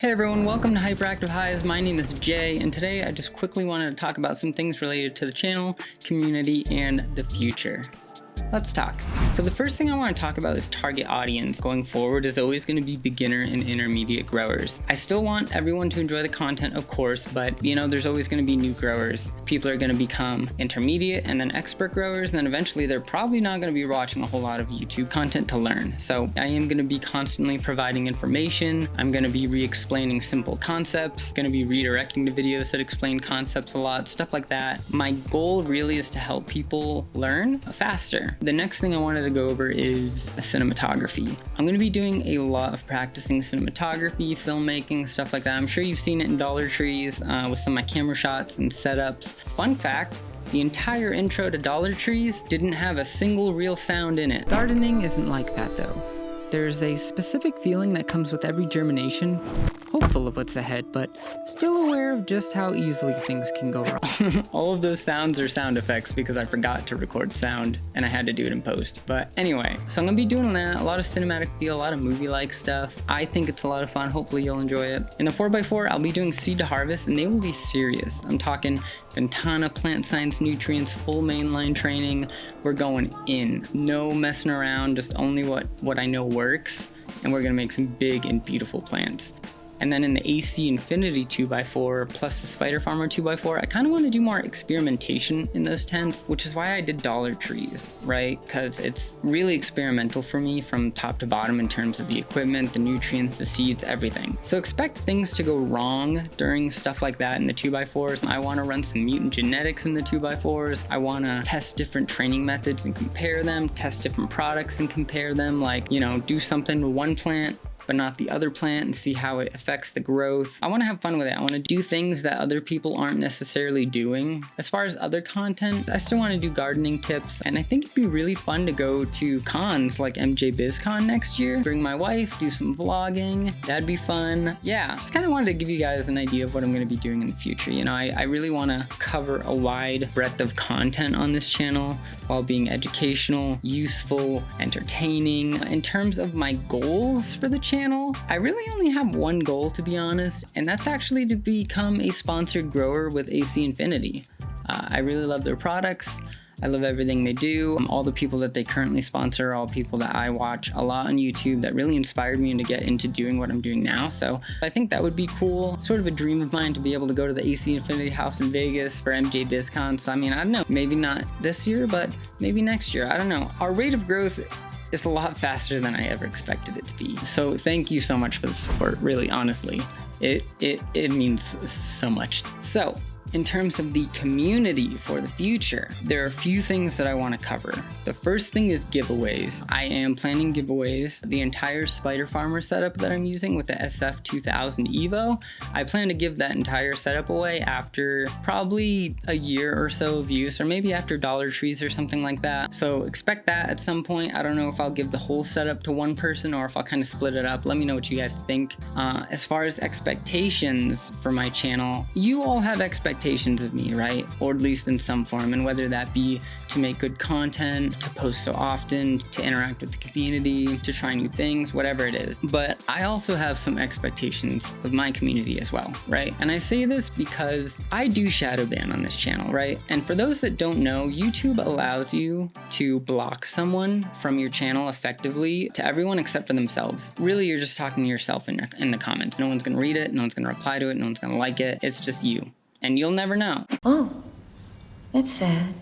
Hey everyone, welcome to Hyperactive Highs. My name is Jay, and today I just quickly wanted to talk about some things related to the channel, community, and the future. Let's talk. So the first thing I want to talk about is target audience. Going forward is always going to be beginner and intermediate growers. I still want everyone to enjoy the content, of course, but there's always going to be new growers. People are going to become intermediate and then expert growers, and then eventually they're probably not going to be watching a whole lot of YouTube content to learn. So I am going to be constantly providing information. I'm going to be re-explaining simple concepts, going to be redirecting to videos that explain concepts a lot, stuff like that. My goal really is to help people learn faster. The next thing I wanted to go over is cinematography. I'm going to be doing a lot of practicing cinematography, filmmaking, stuff like that. I'm sure you've seen it in Dollar Trees with some of my camera shots and setups. Fun fact, the entire intro to Dollar Trees didn't have a single real sound in it. Gardening isn't like that though. There's a specific feeling that comes with every germination, hopeful of what's ahead, but still aware of just how easily things can go wrong. All of those sounds are sound effects because I forgot to record sound and I had to do it in post. But anyway, so I'm gonna be doing that, a lot of cinematic feel, a lot of movie-like stuff. I think it's a lot of fun, hopefully you'll enjoy it. In the 4x4, I'll be doing seed to harvest and they will be serious. I'm talking Ventana, plant science, nutrients, full mainline training. We're going in, no messing around, just only what I know works, and we're gonna make some big and beautiful plants. And then in the AC Infinity 2x4 plus the Spider Farmer 2x4, I kind of want to do more experimentation in those tents, which is why I did Dollar Trees, right? Because it's really experimental for me from top to bottom in terms of the equipment, the nutrients, the seeds, everything. So expect things to go wrong during stuff like that in the 2x4s. I want to run some mutant genetics in the 2x4s. I want to test different training methods and compare them, test different products and compare them, like, do something with one plant but not the other plant and see how it affects the growth. I want to have fun with it. I want to do things that other people aren't necessarily doing. As far as other content, I still want to do gardening tips, and I think it'd be really fun to go to cons like MJ BizCon next year, bring my wife, do some vlogging. That'd be fun. Yeah, just kind of wanted to give you guys an idea of what I'm going to be doing in the future. I really want to cover a wide breadth of content on this channel while being educational, useful, entertaining. In terms of my goals for the channel, I really only have one goal, to be honest, and that's actually to become a sponsored grower with AC Infinity. I really love their products. I love everything they do. All the people that they currently sponsor are all people that I watch a lot on YouTube that really inspired me to get into doing what I'm doing now. So I think that would be cool. Sort of a dream of mine to be able to go to the AC Infinity House in Vegas for MJ BizCon. So I don't know, maybe not this year, but maybe next year. I don't know. Our rate of growth is a lot faster than I ever expected it to be. So thank you so much for the support, really, honestly. It means so much. So in terms of the community for the future, there are a few things that I want to cover. The first thing is giveaways. I am planning giveaways. The entire Spider Farmer setup that I'm using with the SF2000 Evo, I plan to give that entire setup away after probably a year or so of use, or maybe after Dollar Trees or something like that. So expect that at some point. I don't know if I'll give the whole setup to one person or if I'll kind of split it up. Let me know what you guys think. As far as expectations for my channel, you all have expectations of me, right? Or at least in some form, and whether that be to make good content, to post so often, to interact with the community, to try new things, whatever it is. But I also have some expectations of my community as well, right? And I say this because I do shadow ban on this channel, right? And for those that don't know, YouTube allows you to block someone from your channel effectively to everyone except for themselves. Really, you're just talking to yourself in the comments. No one's gonna read it, no one's gonna reply to it, no one's gonna like it. It's just you. And you'll never know. Oh, that's sad.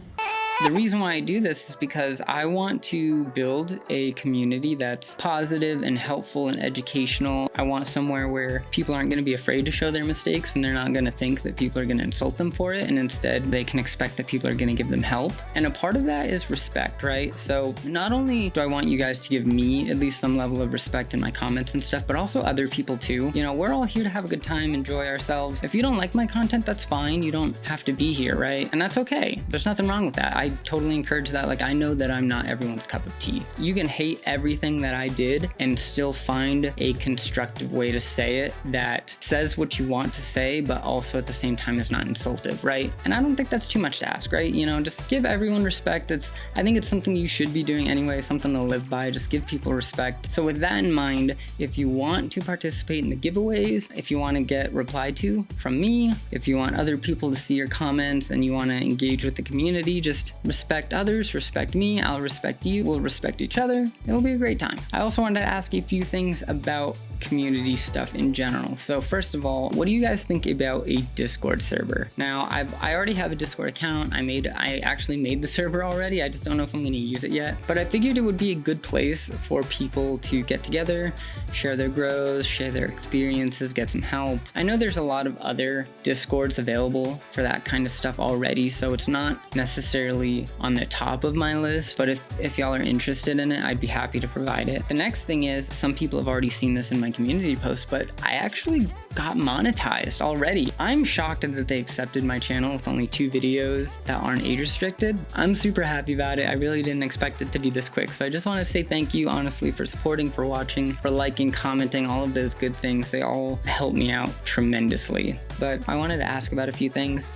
The reason why I do this is because I want to build a community that's positive and helpful and educational. I want somewhere where people aren't going to be afraid to show their mistakes and they're not going to think that people are going to insult them for it. And instead, they can expect that people are going to give them help. And a part of that is respect, right? So not only do I want you guys to give me at least some level of respect in my comments and stuff, but also other people too. We're all here to have a good time, enjoy ourselves. If you don't like my content, that's fine. You don't have to be here, right? And that's okay. There's nothing wrong with that. I I totally encourage that. Like, I know that I'm not everyone's cup of tea. You can hate everything that I did and still find a constructive way to say it that says what you want to say, but also at the same time is not insultive, right? And I don't think that's too much to ask, right? You know, just give everyone respect. I think it's something you should be doing anyway, something to live by. Just give people respect. So with that in mind, if you want to participate in the giveaways, if you want to get replied to from me, if you want other people to see your comments and you want to engage with the community, just respect others, respect me, I'll respect you, we'll respect each other. It'll be a great time. I also wanted to ask you a few things about community stuff in general. So first of all, what do you guys think about a Discord server? Now, I already have a Discord account. I actually made the server already. I just don't know if I'm going to use it yet. But I figured it would be a good place for people to get together, share their growths, share their experiences, get some help. I know there's a lot of other Discords available for that kind of stuff already, so it's not necessarily on the top of my list, but if y'all are interested in it, I'd be happy to provide it. The next thing is, some people have already seen this in my community post, but I actually got monetized already. I'm shocked that they accepted my channel with only 2 videos that aren't age restricted. I'm super happy about it. I really didn't expect it to be this quick. So I just want to say thank you, honestly, for supporting, for watching, for liking, commenting, all of those good things. They all help me out tremendously. But I wanted to ask about a few things.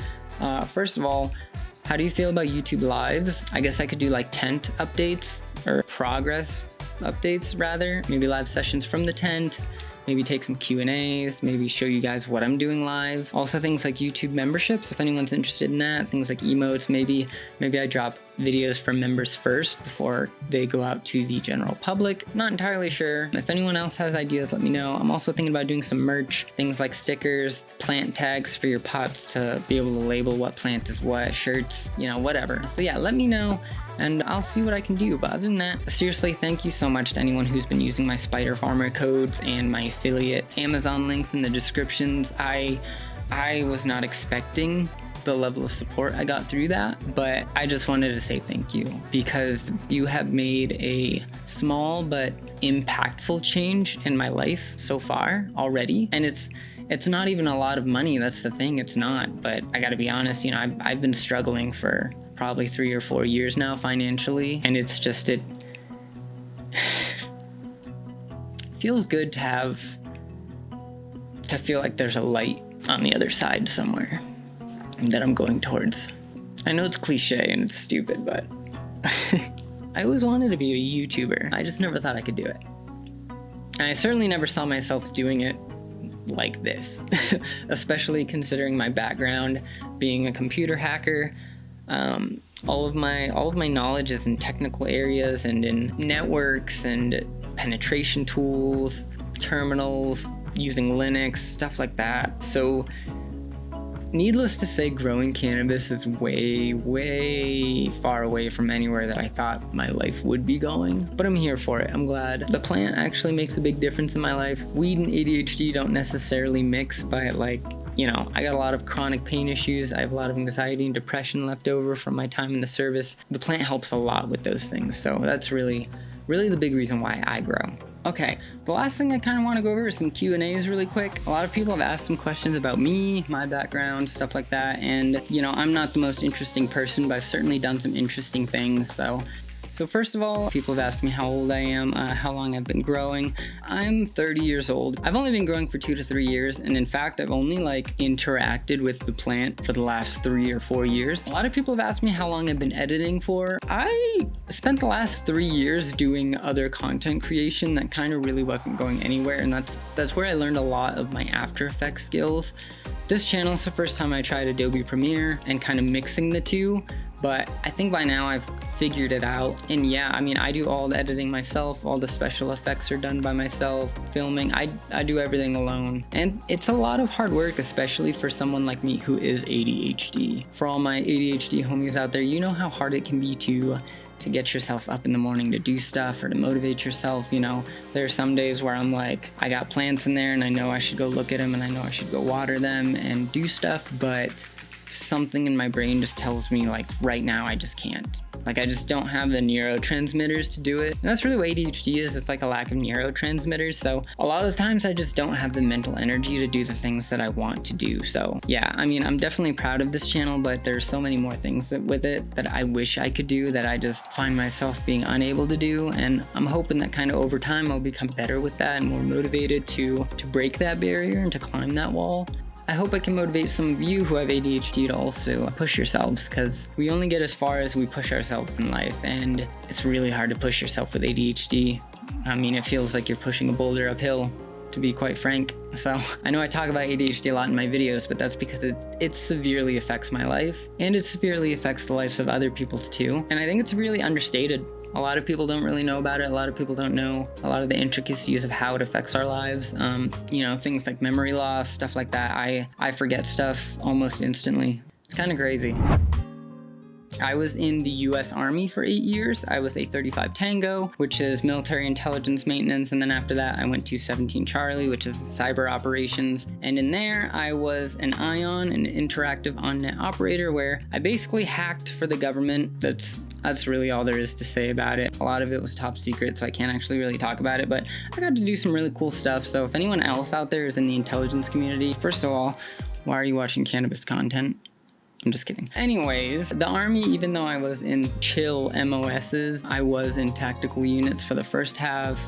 First of all, how do you feel about YouTube Lives? I guess I could do like tent updates or progress updates rather, maybe live sessions from the tent, maybe take some Q&As, maybe show you guys what I'm doing live. Also things like YouTube memberships, if anyone's interested in that, things like emotes, maybe I drop videos from members first before they go out to the general public. Not entirely sure. If anyone else has ideas, let me know. I'm also thinking about doing some merch, things like stickers, plant tags for your pots to be able to label what plant is what, shirts, you know, whatever. So yeah, let me know and I'll see what I can do. But other than that, seriously, thank you so much to anyone who's been using my Spider Farmer codes and my affiliate Amazon links in the descriptions. I was not expecting the level of support I got through that, but I just wanted to say thank you because you have made a small but impactful change in my life so far already. And it's not even a lot of money. That's the thing. It's not, but I gotta be honest, you know, I've been struggling for probably 3 or 4 years now financially, and it's just, it feels good to feel like there's a light on the other side somewhere that I'm going towards. I know it's cliche and it's stupid, but I always wanted to be a YouTuber. I just never thought I could do it. And I certainly never saw myself doing it like this, especially considering my background being a computer hacker. All of my knowledge is in technical areas and in networks and penetration tools, terminals, using Linux, stuff like that. So needless to say, growing cannabis is way, way far away from anywhere that I thought my life would be going, but I'm here for it. I'm glad. The plant actually makes a big difference in my life. Weed and ADHD don't necessarily mix, but like, you know, I got a lot of chronic pain issues. I have a lot of anxiety and depression left over from my time in the service. The plant helps a lot with those things. So that's really, really the big reason why I grow. Okay, the last thing I kind of want to go over is some Q&As really quick. A lot of people have asked some questions about me, my background, stuff like that. And, you know, I'm not the most interesting person, but I've certainly done some interesting things. So first of all, people have asked me how old I am, how long I've been growing. I'm 30 years old. I've only been growing for 2 to 3 years. And in fact, I've only interacted with the plant for the last 3 or 4 years. A lot of people have asked me how long I've been editing for. I spent the last 3 years doing other content creation that kind of really wasn't going anywhere. And that's where I learned a lot of my After Effects skills. This channel is the first time I tried Adobe Premiere and kind of mixing the two. But I think by now I've figured it out. And yeah, I mean, I do all the editing myself. All the special effects are done by myself. Filming, I do everything alone. And it's a lot of hard work, especially for someone like me who is ADHD. For all my ADHD homies out there, you know how hard it can be to get yourself up in the morning to do stuff or to motivate yourself. You know, there are some days where I'm like, I got plants in there and I know I should go look at them and I know I should go water them and do stuff, but something in my brain just tells me like right now I just can't. Like, I just don't have the neurotransmitters to do it. And that's really what ADHD is. It's like a lack of neurotransmitters. So a lot of the times I just don't have the mental energy to do the things that I want to do. So yeah, I mean, I'm definitely proud of this channel, but there's so many more things with it that I wish I could do that I just find myself being unable to do. And I'm hoping that kind of over time I'll become better with that and more motivated to break that barrier and to climb that wall. I hope I can motivate some of you who have ADHD to also push yourselves, because we only get as far as we push ourselves in life, and it's really hard to push yourself with ADHD. I mean, it feels like you're pushing a boulder uphill, to be quite frank. So I know I talk about ADHD a lot in my videos, but that's because it severely affects my life, and it severely affects the lives of other people's too. And I think it's really understated. A lot of people don't really know about it. A lot of people don't know a lot of the intricacies of how it affects our lives. You know, things like memory loss, stuff like that. I forget stuff almost instantly. It's kind of crazy. I was in the US Army for 8 years. I was a 35 Tango, which is military intelligence maintenance. And then after that, I went to 17 Charlie, which is cyber operations. And in there, I was an ION, an interactive on-net operator, where I basically hacked for the government. That's really all there is to say about it. A lot of it was top secret, so I can't actually really talk about it, but I got to do some really cool stuff. So if anyone else out there is in the intelligence community, first of all, why are you watching cannabis content? I'm just kidding. Anyways, the Army, even though I was in chill MOSs, I was in tactical units for the first half,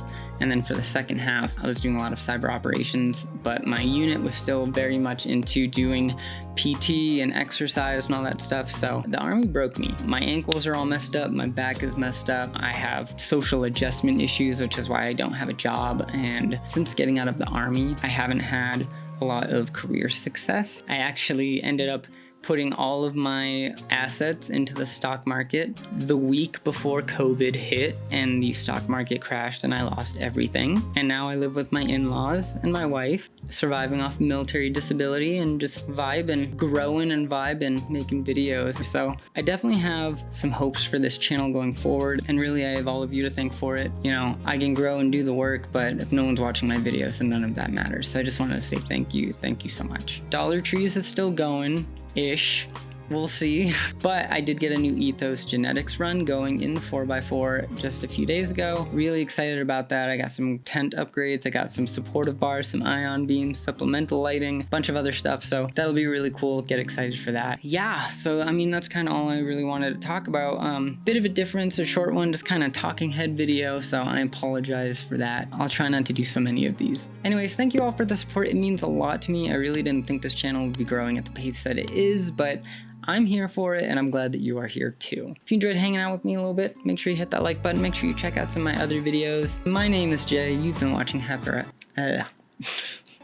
and then for the second half, I was doing a lot of cyber operations, but my unit was still very much into doing PT and exercise and all that stuff, so the Army broke me. My ankles are all messed up, my back is messed up, I have social adjustment issues, which is why I don't have a job, and since getting out of the Army, I haven't had a lot of career success. I actually ended up putting all of my assets into the stock market the week before COVID hit and the stock market crashed and I lost everything. And now I live with my in-laws and my wife, surviving off military disability and just vibing, growing and vibing, making videos. So I definitely have some hopes for this channel going forward, and really I have all of you to thank for it. You know, I can grow and do the work, but if no one's watching my videos, then none of that matters. So I just wanted to say thank you so much. Dollar Trees is still going. Ish. We'll see. But I did get a new Ethos genetics run going in the 4x4 just a few days ago. Really excited about that. I got some tent upgrades. I got some supportive bars, some ion beams, supplemental lighting, a bunch of other stuff. So that'll be really cool. Get excited for that. Yeah. So, I mean, that's kind of all I really wanted to talk about. Bit of a difference, a short one, just kind of talking head video. So I apologize for that. I'll try not to do so many of these. Anyways, thank you all for the support. It means a lot to me. I really didn't think this channel would be growing at the pace that it is, but I'm here for it, and I'm glad that you are here too. If you enjoyed hanging out with me a little bit, make sure you hit that like button. Make sure you check out some of my other videos. My name is Jay. You've been watching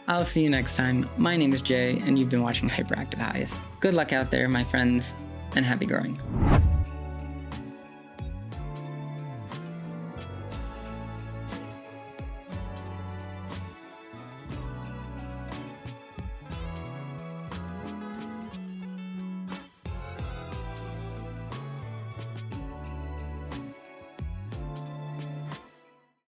I'll see you next time. My name is Jay, and you've been watching Hyperactive Highs. Good luck out there, my friends, and happy growing.